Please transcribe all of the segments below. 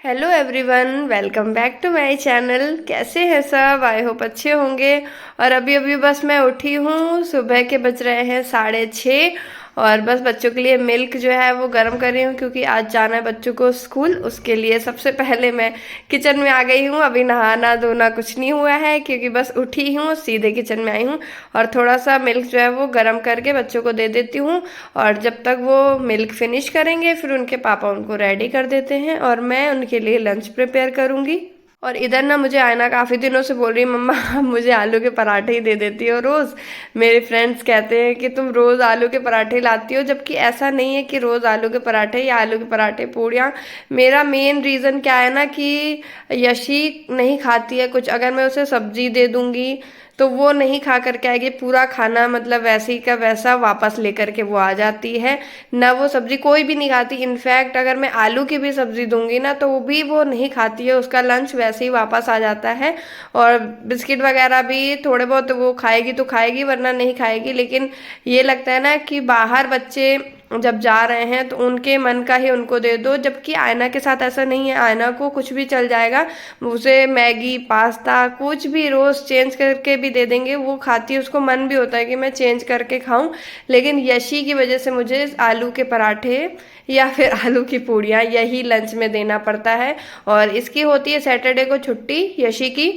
Hello everyone, welcome back to my channel. कैसे हैं सब? आई होप अच्छे होंगे। और अभी अभी बस मैं उठी हूँ। सुबह के बज रहे हैं 6:30 और बस बच्चों के लिए मिल्क जो है वो गर्म कर रही हूँ, क्योंकि आज जाना है बच्चों को स्कूल। उसके लिए सबसे पहले मैं किचन में आ गई हूँ। अभी नहाना धोना कुछ नहीं हुआ है, क्योंकि बस उठी हूँ, सीधे किचन में आई हूँ। और थोड़ा सा मिल्क जो है वो गर्म करके बच्चों को दे देती हूँ। और जब तक वो मिल्क फिनिश करेंगे फिर उनके पापा उनको रेडी कर देते हैं और मैं उनके लिए लंच प्रिपेयर करूँगी। और इधर ना मुझे आयना काफ़ी दिनों से बोल रही, मम्मा आप मुझे आलू के पराठे ही दे देती हो रोज़। मेरे फ्रेंड्स कहते हैं कि तुम रोज़ आलू के पराठे लाती हो, जबकि ऐसा नहीं है कि रोज़ आलू के पराठे या आलू के पराठे पूड़ियाँ। मेरा मेन रीज़न क्या है ना कि यशी नहीं खाती है कुछ। अगर मैं उसे सब्जी दे दूंगी तो वो नहीं खा करके आएगी। पूरा खाना मतलब वैसे ही का वैसा वापस लेकर के वो आ जाती है। ना वो सब्जी कोई भी नहीं खाती। इनफैक्ट अगर मैं आलू की भी सब्जी दूंगी ना तो भी वो नहीं खाती है, उसका लंच वैसे ही वापस आ जाता है। और बिस्किट वगैरह भी थोड़े बहुत वो खाएगी तो खाएगी, वरना नहीं खाएगी। लेकिन ये लगता है ना कि बाहर बच्चे जब जा रहे हैं तो उनके मन का ही उनको दे दो, जबकि आयना के साथ ऐसा नहीं है। आयना को कुछ भी चल जाएगा, उसे मैगी पास्ता कुछ भी रोज चेंज करके भी दे देंगे, वो खाती है। उसको मन भी होता है कि मैं चेंज करके खाऊं। लेकिन यशी की वजह से मुझे आलू के पराठे या फिर आलू की पूड़ियाँ यही लंच में देना पड़ता है। और इसकी होती है सैटरडे को छुट्टी, यशी की।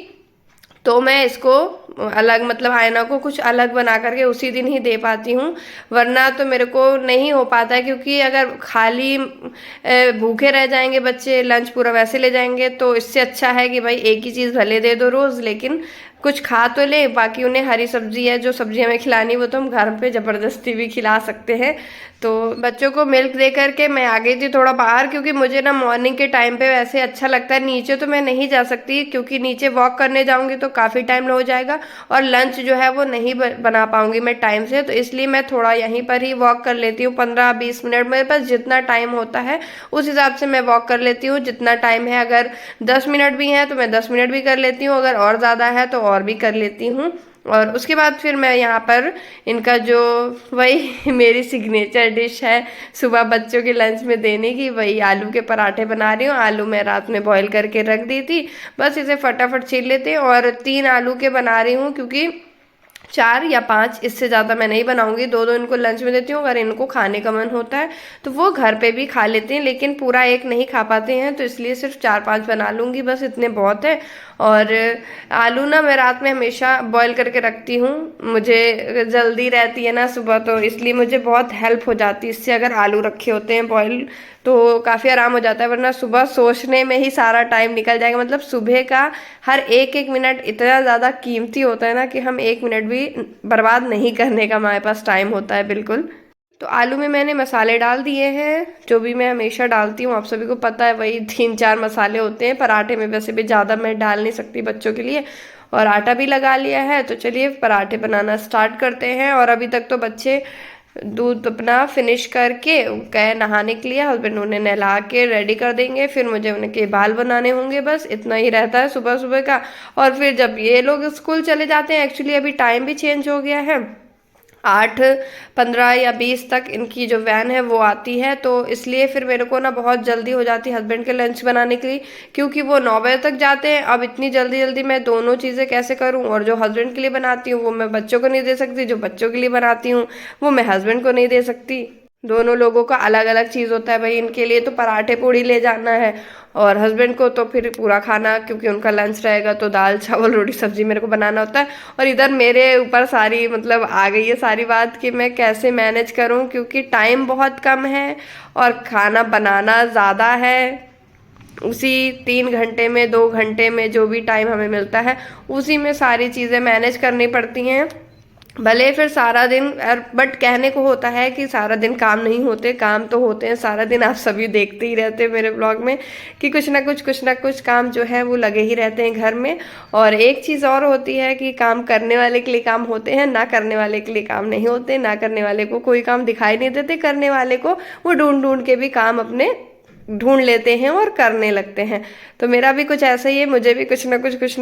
तो मैं इसको अलग मतलब आयना को कुछ अलग बना करके उसी दिन ही दे पाती हूँ, वरना तो मेरे को नहीं हो पाता है। क्योंकि अगर खाली भूखे रह जाएंगे बच्चे, लंच पूरा वैसे ले जाएंगे, तो इससे अच्छा है कि भाई एक ही चीज़ भले दे दो रोज़, लेकिन कुछ खा तो ले। बाकी उन्हें हरी सब्जी है, जो सब्जी हमें खिलानी वो तो हम घर पे ज़बरदस्ती भी खिला सकते हैं। तो बच्चों को मिल्क दे करके मैं आ गई थी थोड़ा बाहर, क्योंकि मुझे ना मॉर्निंग के टाइम पे वैसे अच्छा लगता है। नीचे तो मैं नहीं जा सकती, क्योंकि नीचे वॉक करने जाऊंगी तो काफ़ी टाइम हो जाएगा और लंच जो है वो नहीं बना पाऊंगी मैं टाइम से। तो इसलिए मैं थोड़ा यहीं पर ही वॉक कर लेती हूँ, 15-20 मिनट मेरे पास जितना टाइम होता है उस हिसाब से मैं वॉक कर लेती हूँ। जितना टाइम है, अगर 10 मिनट भी है तो मैं 10 मिनट भी कर लेती हूँ, अगर और ज़्यादा है तो और भी कर लेती हूँ। और उसके बाद फिर मैं यहाँ पर इनका जो वही मेरी सिग्नेचर डिश है सुबह बच्चों के लंच में देने की, वही आलू के पराठे बना रही हूँ। आलू मैं रात में बॉईल करके रख दी थी, बस इसे फटाफट छील लेते हैं। और 3 आलू के बना रही हूँ, क्योंकि 4 या 5 इससे ज़्यादा मैं नहीं बनाऊंगी। दो दो इनको लंच में देती हूँ। अगर इनको खाने का मन होता है तो वो घर पे भी खा लेते हैं, लेकिन पूरा एक नहीं खा पाते हैं, तो इसलिए सिर्फ 4-5 बना लूँगी, बस इतने बहुत है। और आलू ना मैं रात में हमेशा बॉईल करके रखती हूँ। मुझे जल्दी रहती है ना सुबह, तो इसलिए मुझे बहुत हेल्प हो जाती है इससे। अगर आलू रखे होते हैं बॉईल तो काफ़ी आराम हो जाता है, वरना सुबह सोचने में ही सारा टाइम निकल जाएगा। मतलब सुबह का हर एक एक मिनट इतना ज़्यादा कीमती होता है ना कि हम एक मिनट भी बर्बाद नहीं करने का हमारे पास टाइम होता है बिल्कुल। तो आलू में मैंने मसाले डाल दिए हैं, जो भी मैं हमेशा डालती हूँ, आप सभी को पता है, वही 3-4 मसाले होते हैं पराठे में। वैसे भी ज़्यादा मैं डाल नहीं सकती बच्चों के लिए। और आटा भी लगा लिया है, तो चलिए पराठे बनाना स्टार्ट करते हैं। और अभी तक तो बच्चे दूध अपना फिनिश करके गए नहाने के लिए, हस्बैंड उन्हें नहला के रेडी कर देंगे, फिर मुझे उनके बाल बनाने होंगे। बस इतना ही रहता है सुबह सुबह का। और फिर जब ये लोग स्कूल चले जाते हैं, एक्चुअली अभी टाइम भी चेंज हो गया है, 8:15 या 20 तक इनकी जो वैन है वो आती है। तो इसलिए फिर मेरे को ना बहुत जल्दी हो जाती है हस्बैंड के लंच बनाने के लिए, क्योंकि वो 9 बजे तक जाते हैं। अब इतनी जल्दी जल्दी मैं दोनों चीज़ें कैसे करूं? और जो हस्बैंड के लिए बनाती हूँ वो मैं बच्चों को नहीं दे सकती, जो बच्चों के लिए बनाती हूँ वो मैं हस्बैंड को नहीं दे सकती। दोनों लोगों का अलग अलग चीज़ होता है। भाई इनके लिए तो पराठे पूड़ी ले जाना है, और हस्बैंड को तो फिर पूरा खाना, क्योंकि उनका लंच रहेगा, तो दाल चावल रोटी सब्जी मेरे को बनाना होता है। और इधर मेरे ऊपर सारी मतलब आ गई है सारी बात कि मैं कैसे मैनेज करूं, क्योंकि टाइम बहुत कम है और खाना बनाना ज़्यादा है। उसी 3 घंटे में 2 घंटे में जो भी टाइम हमें मिलता है उसी में सारी चीज़ें मैनेज करनी पड़ती हैं। भले फिर सारा दिन, बट कहने को होता है कि सारा दिन काम नहीं होते, काम तो होते हैं सारा दिन। आप सभी देखते ही रहते हैं मेरे ब्लॉग में कि कुछ ना कुछ काम जो है वो लगे ही रहते हैं घर में। और एक चीज़ और होती है कि काम करने वाले के लिए काम होते हैं, ना करने वाले के लिए काम नहीं होते। ना करने वाले को कोई काम दिखाई नहीं देते, करने वाले को वो ढूंढ ढूंढ के भी काम अपने ढूंढ लेते हैं और करने लगते हैं। तो मेरा भी कुछ ऐसा ही है, मुझे भी कुछ ना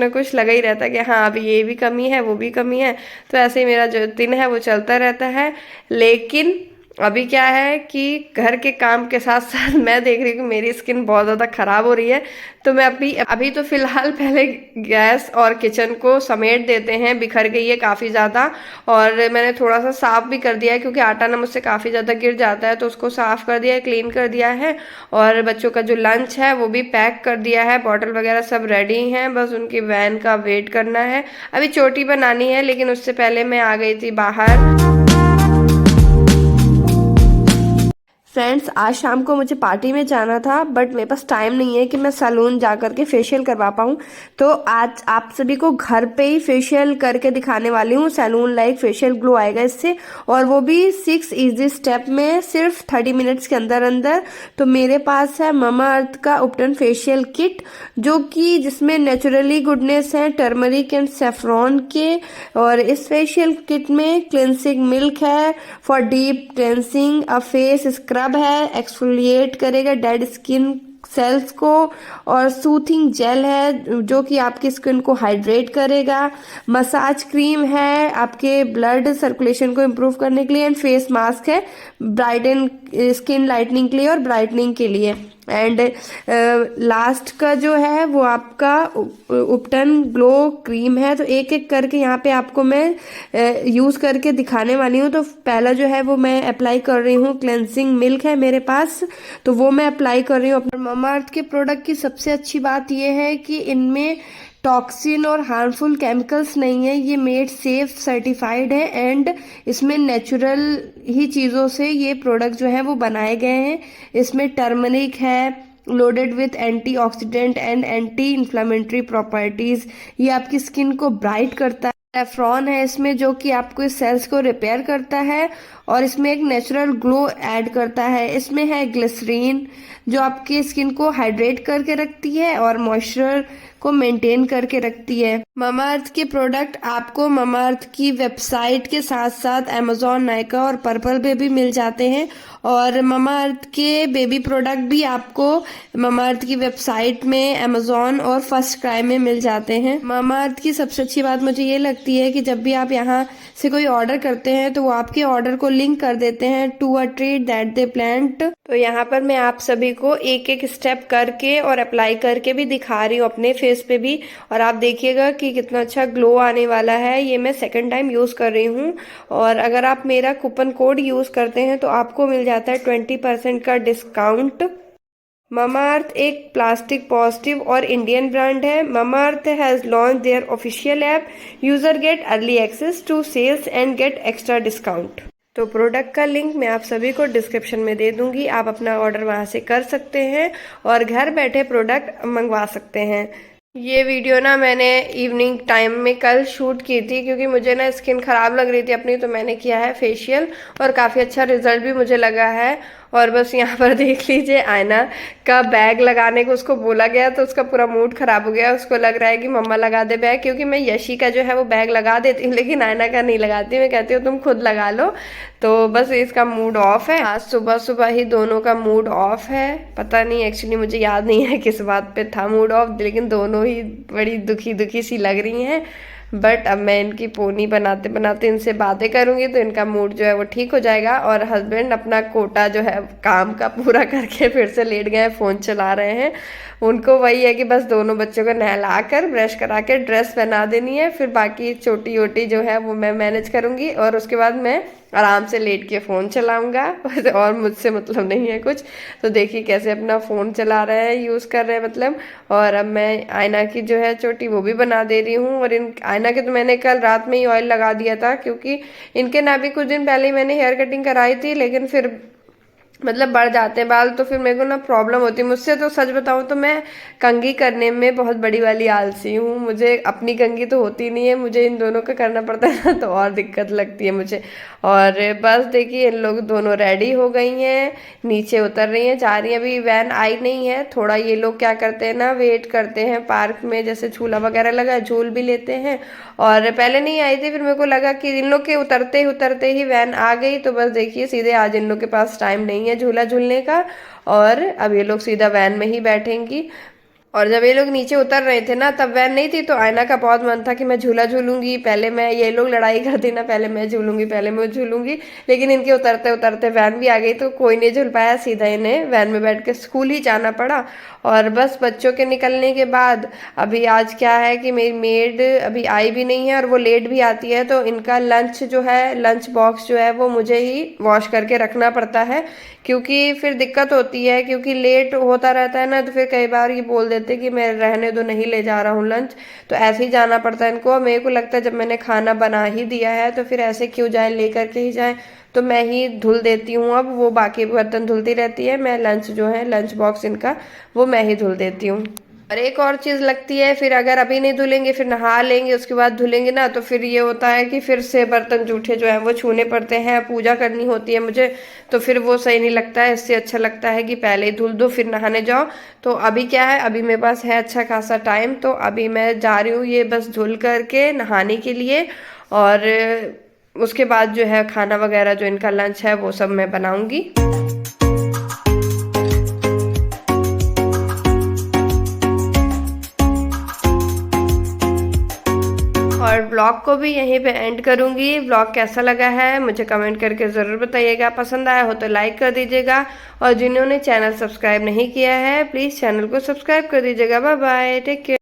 कुछ लगा ही रहता है कि हाँ अभी ये भी कमी है वो भी कमी है। तो ऐसे ही मेरा जो दिन है वो चलता रहता है। लेकिन अभी क्या है कि घर के काम के साथ साथ मैं देख रही हूँ कि मेरी स्किन बहुत ज़्यादा ख़राब हो रही है। तो मैं अभी अभी तो फिलहाल पहले गैस और किचन को समेट देते हैं, बिखर गई है काफ़ी ज़्यादा। और मैंने थोड़ा सा साफ़ भी कर दिया है क्योंकि आटा ना मुझसे काफ़ी ज़्यादा गिर जाता है, तो उसको साफ़ कर दिया है, क्लीन कर दिया है। और बच्चों का जो लंच है वो भी पैक कर दिया है, बॉटल वगैरह सब रेडी हैं, बस उनकी वैन का वेट करना है। अभी चोटी बनानी है, लेकिन उससे पहले मैं आ गई थी बाहर। फ्रेंड्स, आज शाम को मुझे पार्टी में जाना था, बट मेरे पास टाइम नहीं है कि मैं सैलून जा करके फेशियल करवा पाऊँ। तो आज आप सभी को घर पे ही फेशियल करके दिखाने वाली हूँ। सैलून लाइक फेशियल ग्लो आएगा इससे, और वो भी 6 इजी स्टेप में, सिर्फ 30 मिनट्स के अंदर अंदर। तो मेरे पास है ममा अर्थ का उपटन फेशियल किट, जो कि जिसमें नेचुरली गुडनेस है टर्मरिक एंड सेफ्रॉन के। और इस फेशियल किट में क्लेंसिंग मिल्क है for deep cleansing, a face scrub है, एक्सफोलिएट करेगा डेड स्किन सेल्स को, और सूथिंग जेल है जो कि आपकी स्किन को हाइड्रेट करेगा। मसाज क्रीम है आपके ब्लड सर्कुलेशन को इम्प्रूव करने के लिए, एंड फेस मास्क है ब्राइटन स्किन लाइटनिंग के लिए और ब्राइटनिंग के लिए। एंड लास्ट का जो है वो आपका उपटन ग्लो क्रीम है। तो एक एक करके यहाँ पे आपको मैं यूज़ करके दिखाने वाली हूँ। तो पहला जो है वो मैं अप्लाई कर रही हूँ, क्लेंजिंग मिल्क है मेरे पास, तो वो मैं अप्लाई कर रही हूँ अपने ममा अर्थ के प्रोडक्ट की। सबसे अच्छी बात ये है कि इनमें टॉक्सिन और हार्मफुल केमिकल्स नहीं है, ये मेड सेफ सर्टिफाइड है, एंड इसमें नेचुरल ही चीज़ों से ये प्रोडक्ट जो है वो बनाए गए हैं। इसमें टर्मरिक है loaded with antioxidant and anti inflammatory properties, ये आपकी स्किन को ब्राइट करता है। सेफ्रॉन है इसमें जो कि आपको इस सेल्स को रिपेयर करता है, और इसमें एक नेचुरल ग्लो ऐड करता है। इसमें है ग्लिसरीन जो आपकी स्किन को हाइड्रेट करके रखती है और मॉइस्चर को मेंटेन करके रखती है। ममा अर्थ के प्रोडक्ट आपको ममा अर्थ की वेबसाइट के साथ साथ अमेजोन, नायका और पर्पल पे भी मिल जाते हैं। और ममा अर्थ के बेबी प्रोडक्ट भी आपको ममा अर्थ की वेबसाइट में, अमेजोन और फर्स्ट क्राई में मिल जाते हैं। ममा अर्थ की सबसे अच्छी बात मुझे ये लगती है कि जब भी आप यहाँ से कोई ऑर्डर करते हैं तो वो आपके ऑर्डर को लिंक कर देते हैं to a treat that they plant. तो यहाँ पर मैं आप सभी को एक एक स्टेप करके और अप्लाई करके भी दिखा रही हूँ अपने फेस पे भी, और आप देखिएगा कि कितना अच्छा ग्लो आने वाला है। ये मैं सेकंड टाइम यूज कर रही हूँ, और अगर आप मेरा कूपन कोड यूज करते हैं तो आपको मिल जाता है 20% का डिस्काउंट। ममा अर्थ एक प्लास्टिक पॉजिटिव और इंडियन ब्रांड है। Mamaearth has launch their official app, user get early access to sales and get extra discount. तो प्रोडक्ट का लिंक मैं आप सभी को डिस्क्रिप्शन में दे दूंगी, आप अपना ऑर्डर वहां से कर सकते हैं और घर बैठे प्रोडक्ट मंगवा सकते हैं। ये वीडियो ना मैंने इवनिंग टाइम में कल शूट की थी, क्योंकि मुझे ना स्किन ख़राब लग रही थी अपनी, तो मैंने किया है फेशियल और काफ़ी अच्छा रिजल्ट भी मुझे लगा है। और बस यहाँ पर देख लीजिए, आयना का बैग लगाने को उसको बोला गया तो उसका पूरा मूड ख़राब हो गया। उसको लग रहा है कि मम्मा लगा दे बैग, क्योंकि मैं यशी का जो है वो बैग लगा देती हूँ लेकिन आयना का नहीं लगाती, मैं कहती हूँ तुम खुद लगा लो। तो बस इसका मूड ऑफ है, आज सुबह सुबह ही दोनों का मूड ऑफ है। पता नहीं, एक्चुअली मुझे याद नहीं है किस बात पे था मूड ऑफ, लेकिन दोनों ही बड़ी दुखी दुखी सी लग रही हैं। बट अब मैं इनकी पोनी बनाते बनाते इनसे बातें करूंगी तो इनका मूड जो है वो ठीक हो जाएगा। और हस्बैंड अपना कोटा जो है काम का पूरा करके फिर से लेट गए, फ़ोन चला रहे हैं। उनको वही है कि बस दोनों बच्चों को नहला कर ब्रश करा के ड्रेस पहना देनी है, फिर बाकी छोटी वोटी जो है वो मैं मैनेज करूंगी, और उसके बाद मैं आराम से लेट के फ़ोन चलाऊंगा और मुझसे मतलब नहीं है कुछ। तो देखिए कैसे अपना फ़ोन चला रहे हैं, यूज़ कर रहे हैं मतलब। और अब मैं आयना की जो है चोटी वो भी बना दे रही हूँ। और इन आयना के तो मैंने कल रात में ही ऑयल लगा दिया था, क्योंकि इनके ना भी कुछ दिन पहले ही मैंने हेयर कटिंग कराई थी, लेकिन फिर मतलब बढ़ जाते हैं बाल, तो फिर मेरे को ना प्रॉब्लम होती है। मुझसे तो सच बताऊं तो मैं कंघी करने में बहुत बड़ी वाली आलसी हूँ, मुझे अपनी कंघी तो होती नहीं है, मुझे इन दोनों का करना पड़ता है ना, तो और दिक्कत लगती है मुझे। और बस देखिए इन लोग दोनों रेडी हो गई हैं, नीचे उतर रही हैं, जा रही हैं। अभी वैन आई नहीं है, थोड़ा ये लोग क्या करते हैं ना, वेट करते हैं पार्क में, जैसे झूला वगैरह लगा है झूल भी लेते हैं। और पहले नहीं आई थी, फिर मेरे को लगा कि इन लोग के उतरते ही वैन आ गई, तो बस देखिए सीधे आज इन लोग के पास टाइम नहीं है झूला झूलने का, और अब ये लोग सीधा वैन में ही बैठेंगी। और जब ये लोग नीचे उतर रहे थे ना, तब वैन नहीं थी, तो आयना का बहुत मन था कि मैं झूला झूलूंगी, पहले मैं, ये लोग लड़ाई करती ना, पहले मैं झूलूंगी पहले मैं झूलूंगी। लेकिन इनके उतरते उतरते वैन भी आ गई, तो कोई नहीं झूल पाया, सीधा इन्हें वैन में बैठ के स्कूल ही जाना पड़ा। और बस बच्चों के निकलने के बाद अभी आज क्या है कि मेरी मेड अभी आई भी नहीं है और वो लेट भी आती है, तो इनका लंच जो है, लंच बॉक्स जो है वो मुझे ही वॉश करके रखना पड़ता है, क्योंकि फिर दिक्कत होती है, क्योंकि लेट होता रहता है ना, तो फिर कई बार ये बोल देते कि मैं रहने दो, नहीं ले जा रहा हूँ लंच। तो ऐसे ही जाना पड़ता है इनको। और मेरे को लगता है जब मैंने खाना बना ही दिया है तो फिर ऐसे क्यों जाए, लेकर के ही जाए। तो मैं ही धुल देती हूँ, अब वो बाकी बर्तन धुलती रहती है, मैं लंच जो है, लंच बॉक्स इनका, वो मैं ही धुल देती हूँ। और एक और चीज लगती है, फिर अगर अभी नहीं धुलेंगे, फिर नहा लेंगे, उसके बाद धुलेंगे ना, तो फिर ये होता है कि फिर से बर्तन जूठे जो है वो छूने पड़ते हैं, पूजा करनी होती है मुझे, तो फिर वो सही नहीं लगता है। इससे अच्छा लगता है कि पहले ही धुल दो फिर नहाने जाओ। तो अभी क्या है, अभी मेरे पास है अच्छा खासा टाइम, तो अभी मैं जा रही हूँ ये बस धुल करके नहाने के लिए। और उसके बाद जो है खाना वगैरह जो इनका लंच है वो सब मैं बनाऊंगी। और ब्लॉग को भी यहीं पे एंड करूंगी। ब्लॉग कैसा लगा है मुझे कमेंट करके ज़रूर बताइएगा, पसंद आया हो तो लाइक कर दीजिएगा, और जिन्होंने चैनल सब्सक्राइब नहीं किया है प्लीज़ चैनल को सब्सक्राइब कर दीजिएगा। Bye bye, take care.